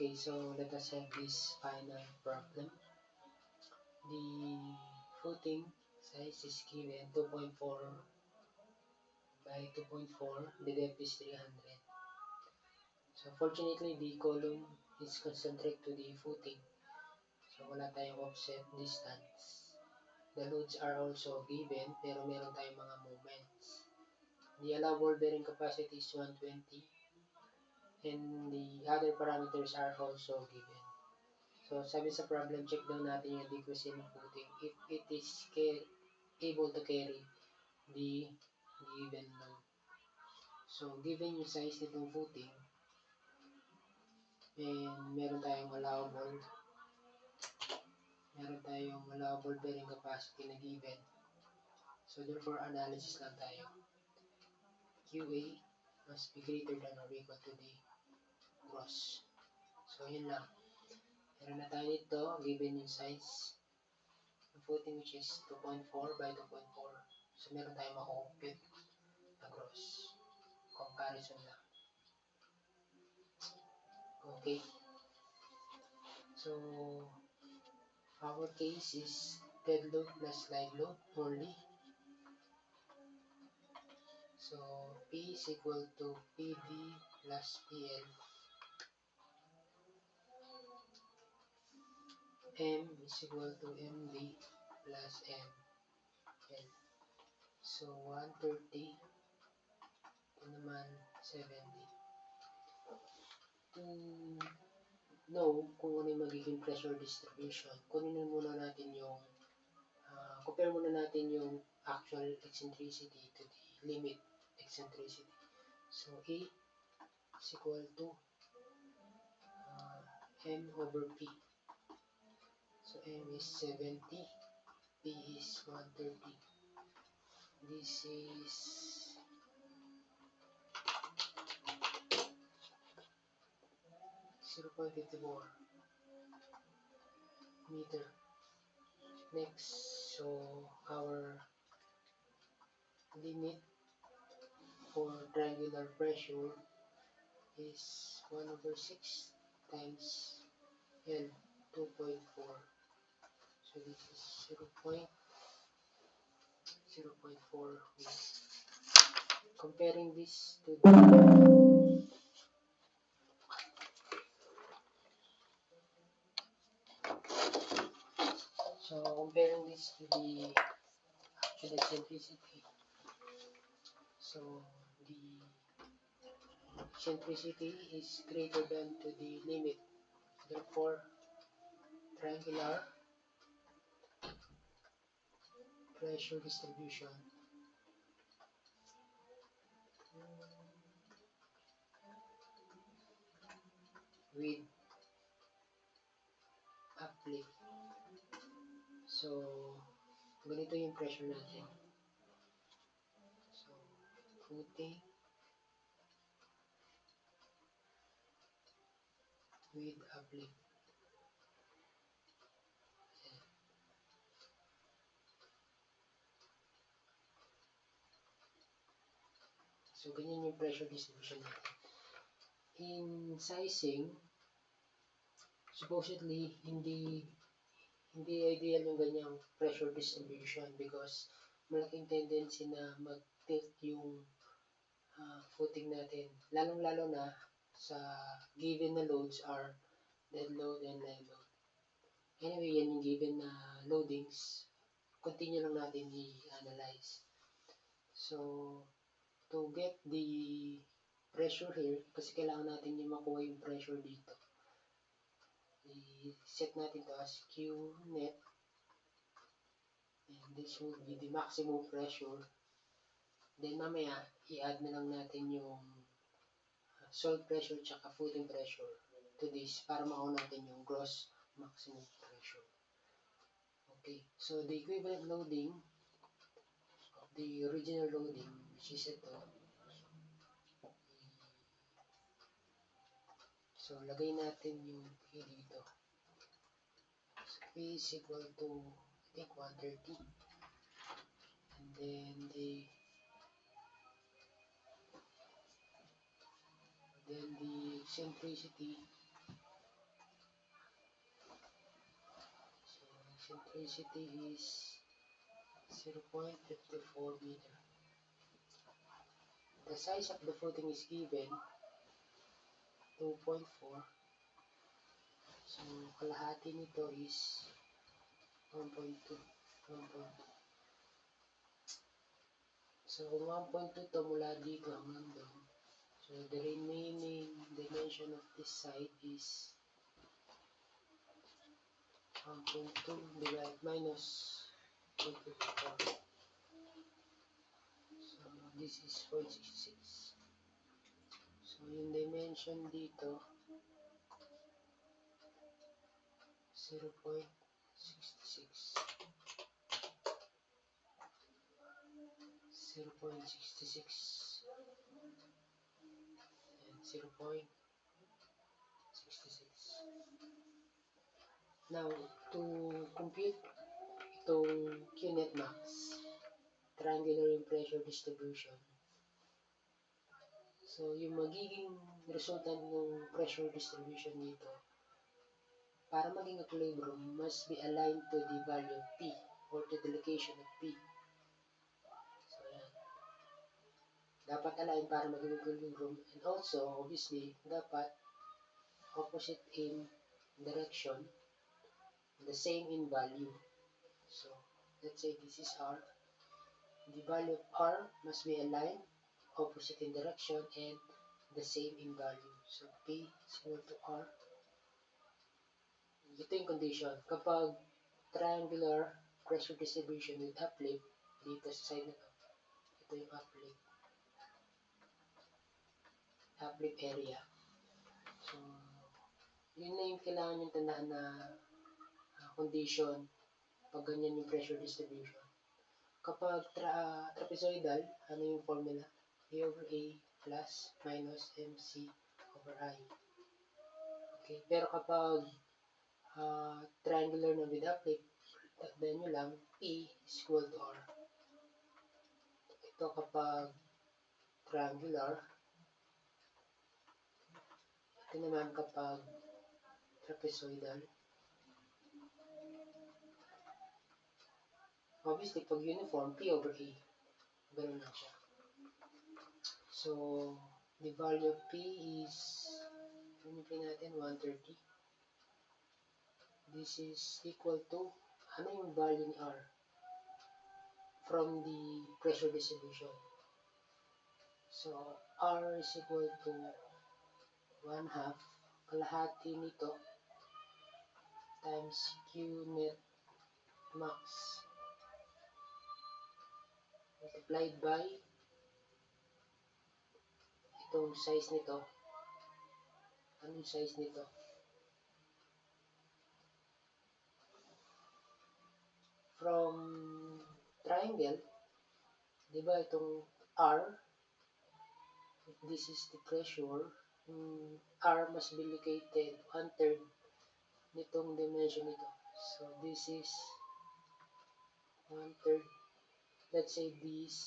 Okay, so let us have this final problem. The footing size is given 2.4 by 2.4, the depth is 300. So fortunately, the column is concentric to the footing. So wala tayong offset distance. The loads are also given, pero meron tayong mga moments. The allowable bearing capacity is 120, and the other parameters are also given. So sabi sa problem, check daw natin yung adequacy ng footing if it is able to carry the given load. So given yung size nitong footing, and meron tayong allowable bearing capacity na given. So therefore, analysis lang tayo. QA must be greater than or equal to the gross. So yun lang. Meron na tayo nito, given yung size ng footing, which is 2.4 by 2.4. So meron tayong mako-compute na gross. Comparison lang. Okay. So our case is dead load plus live load only. So P is equal to PD plus PL. M is equal to MD plus ML. So 130. Ito naman 70. To know kung ano yung magiging pressure distribution, kunin muna natin yung compare muna natin yung actual eccentricity to the limit eccentricity. So A is equal to M over P. So M is 70, P is 130. This is 0.54 meter. Next, so our limit for triangular pressure is 1 over 6 times L, 2.4. So this is 0.04. Comparing this to the actual eccentricity. So the eccentricity is greater than to the limit. Therefore, triangular pressure distribution with uplift. So, ganito yung pressure natin. So, footing with uplift. So, ganyan yung pressure distribution natin. In sizing, supposedly, hindi ideal yung ganyang pressure distribution because malaking tendency na mag-tilt yung footing natin. Lalong-lalo na sa given na loads are dead load and live load. Anyway, yan yung given na loadings. Continue lang natin i-analyze. So, to get the pressure here, kasi kailangan natin yung makuha yung pressure dito. I-set natin to as Q net. And this will be the maximum pressure. Then mamaya, i-add na lang natin yung soil pressure tsaka footing pressure to this para makuha natin yung gross maximum pressure. Okay, so the equivalent loading of the original loading, which is ito. So, lagay natin yung P dito. So, P is equal to, I think, 130. And then the eccentricity Centricity is 0.54 meter. The size of the footing is given 2.4. So, kalahati nito is 1.2. 1.2. So, kung 1.2 to mula dito hanggang doon, so the remaining dimension of this side is 1.2 divided minus 0.54. So, this is 0.66. So, yung dimension dito, 0.66. 0.66 and 0.66. Now, to compute itong QNet max, triangular yung pressure distribution. So, yung magiging resultant ng pressure distribution dito, para maging equilibrium, must be aligned to the value of P or to the location of P. So, yan. Dapat align para maging equilibrium. And also, obviously, dapat opposite in direction, the same in value. So, let's say this is R. The value of R must be aligned, opposite in direction, and the same in value. So, P is equal to R. Ito yung condition. Kapag triangular pressure distribution with uplift, dito sa side na to, ito yung uplift area. So, yun na yung kailangan yung tandaan na condition pag ganyan yung pressure distribution. Kapag trapezoidal, ano yung formula? A over A plus minus MC over I. Okay, pero kapag triangular na with uplift, tandaan nyo lang, P is equal to R. Ito kapag triangular, ito naman kapag trapezoidal. Obviously, pag uniform, P over A. Ganun lang siya. So, the value of P is, pinipin natin, 130. This is equal to, ano yung value ni R? From the pressure distribution. So, R is equal to 1/2, kalahati nito, times Q net max multiplied by itong size nito. Anong size nito? From triangle, di ba itong R, this is the pressure, R must be located 1/3 nitong dimension nito. So, this is 1/3. Let's say this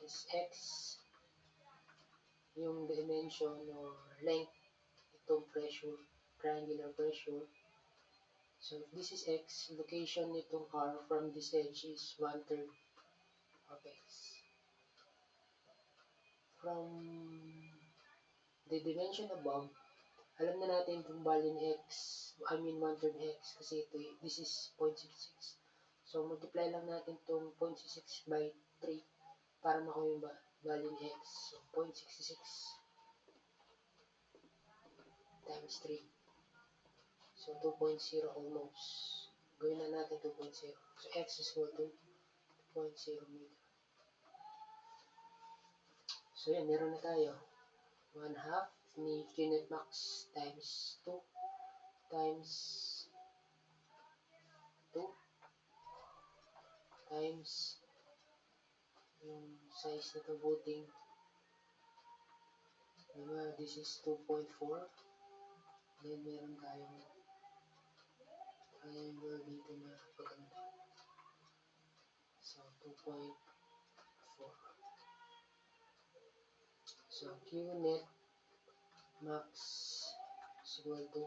is X, yung dimension or length itong pressure, triangular pressure. So, this is X, location nitong R from this edge is 1/3 of X. From the dimension above, alam na natin itong value ni X, 1/3 X, kasi ito, this is 0.66. So, multiply lang natin itong 0.66 by 3 para makuha yung value ni X. So, 0.66 times 3. So, 2.0 almost. Gawin na natin 2.0. So, X is equal to 2.0 meter. So, yan. Meron na tayo. 1/2 ni QNet max times 2 times 2 times yung size nito footing. Diba? This is 2.4. Then, meron tayong triangle dito na paganda. So, 2.4. So, QNet max is equal to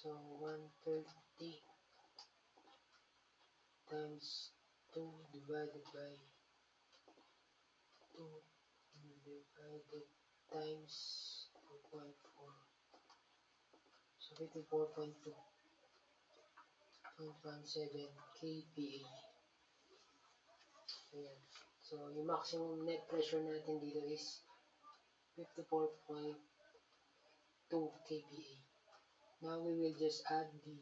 So 130 times 2 divided by 2 divided times 2.4. So 54.2. 2.17 kPa. Ayan. So, yung maximum net pressure natin dito is 54.2 kPa. Now, we will just add the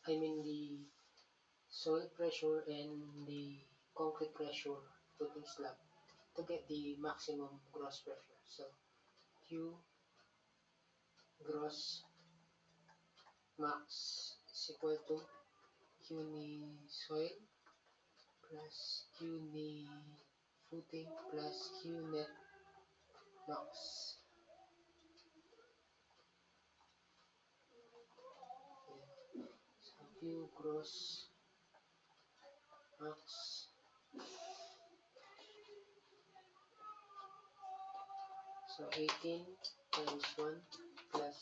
the soil pressure and the concrete pressure footing slab to get the maximum gross pressure. So, Q gross max is equal to Q ni soil plus Q ni footing plus Q net max. So Q gross max so 18 times 1 plus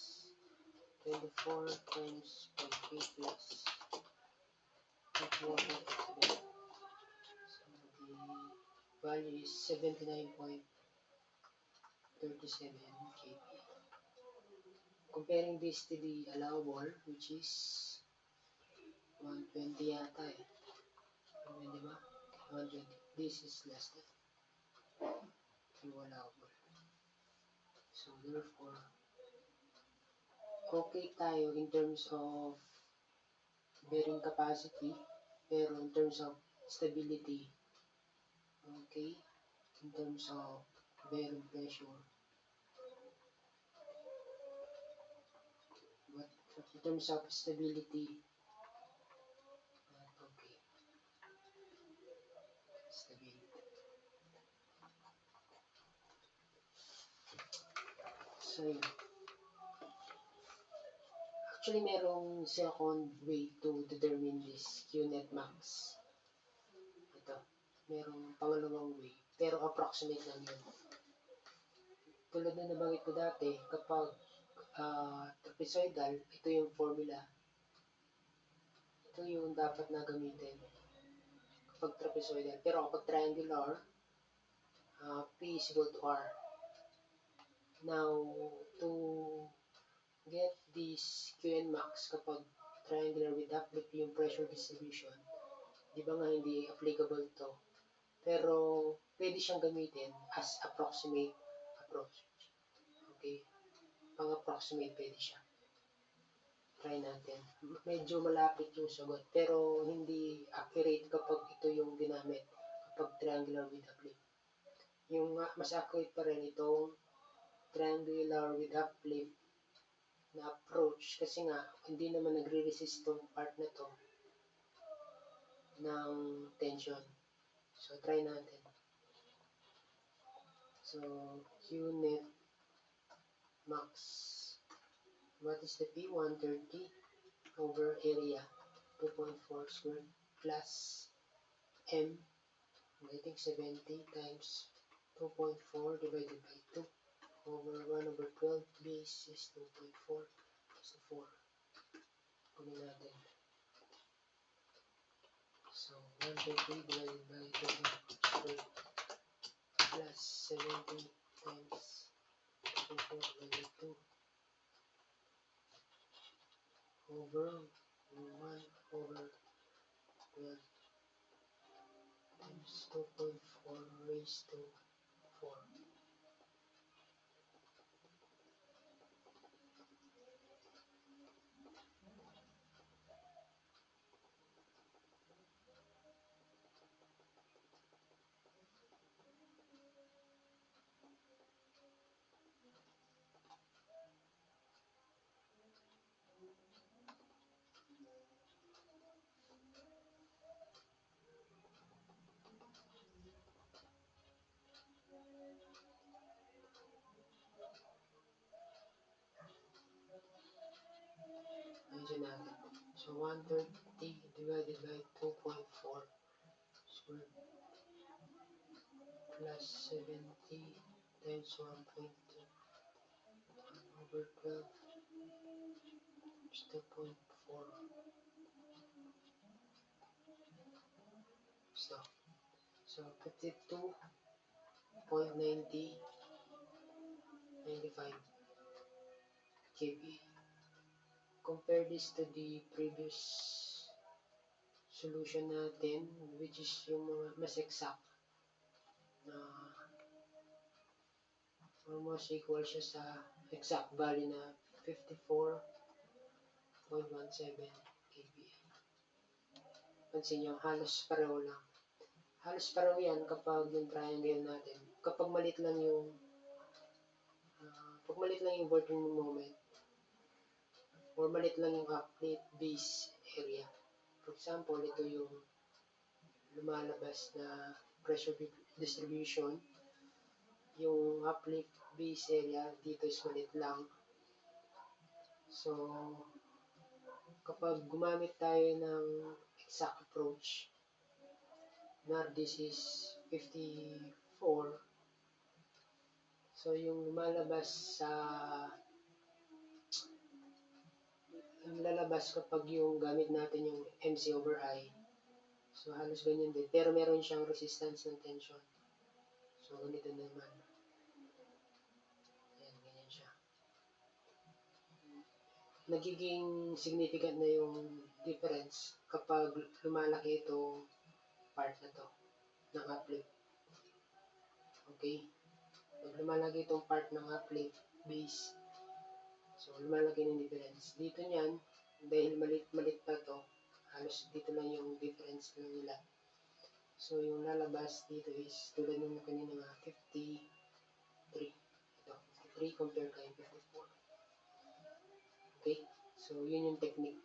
24 times 0.8 plus 24.7. So the value is 79.37 kPa. Comparing this to the allowable, which is 120 yata eh. 120 ba? 120. This is less than allowable. So therefore, okay tayo in terms of bearing capacity, pero in terms of stability, okay, in terms of bearing pressure, but in terms of stability, not okay. Stability. So, actually, merong second way to determine this QNet max. Ito, merong pangalawang way, pero approximate lang yun. Tulad na nabanggit ko dati, kapag trapezoidal, ito yung formula. Ito yung dapat na gamitin kapag trapezoidal. Pero kapag triangular, P is equal to R. Now, to get this QN max kapag triangular with uplift yung pressure distribution, di ba nga hindi applicable to? Pero, pwede siyang gamitin as approximate approach. Okay? Pang-approximate pwede siya. Try natin. Medyo malapit yung sagot, pero hindi accurate kapag ito yung ginamit kapag triangular with uplift. Yung mas accurate pa rin itong triangular with uplift na approach kasi nga hindi naman nagre-resist tong part na to ng tension. So, try natin. So, Qnet max. What is the P? 130 over area 2.4 squared plus M. I think 70 times 2.4 divided by 2 over 1 over 12 base is 2.4 plus 4. Kunin natin. So, 130 divided by 2.4 plus 70 times 2.4 divided by 2 over 1 over 12 times 2.4 raised to 4. Ayun natin. So, 130 divided by 2.4 squared plus 70 times 1.2 over 12 2.4. So 52.95 kVA. Compare this to the previous solution natin, which is yung mga mas exact na almost equal siya sa exact value na 54.17 kVA. Pansin nyo, halos pareho lang. Halos pareho yan kapag yung triangle natin, kapag malit lang yung working moment or malit lang yung uplift base area. For example, ito yung lumalabas na pressure distribution. Yung uplift base area dito is malit lang. So, kapag gumamit tayo ng exact approach, na this is 54, so yung lumalabas yung lalabas kapag yung gamit natin yung MC over I, so halos ganyan din, pero meron siyang resistance ng tension. So ganito naman, ayan, ganyan siya. Nagiging significant na yung difference kapag lumalaki itong part na to ng uplift. Okay, pag lumalaki itong part ng uplift base, so lumalaki ng difference. Dito niyan, dahil malit pa to, halos dito lang yung difference lang nila. So yung lalabas dito is tulad ng kanina nga 53. Ito, 53 compared kay 54. Okay, so yun yung technique.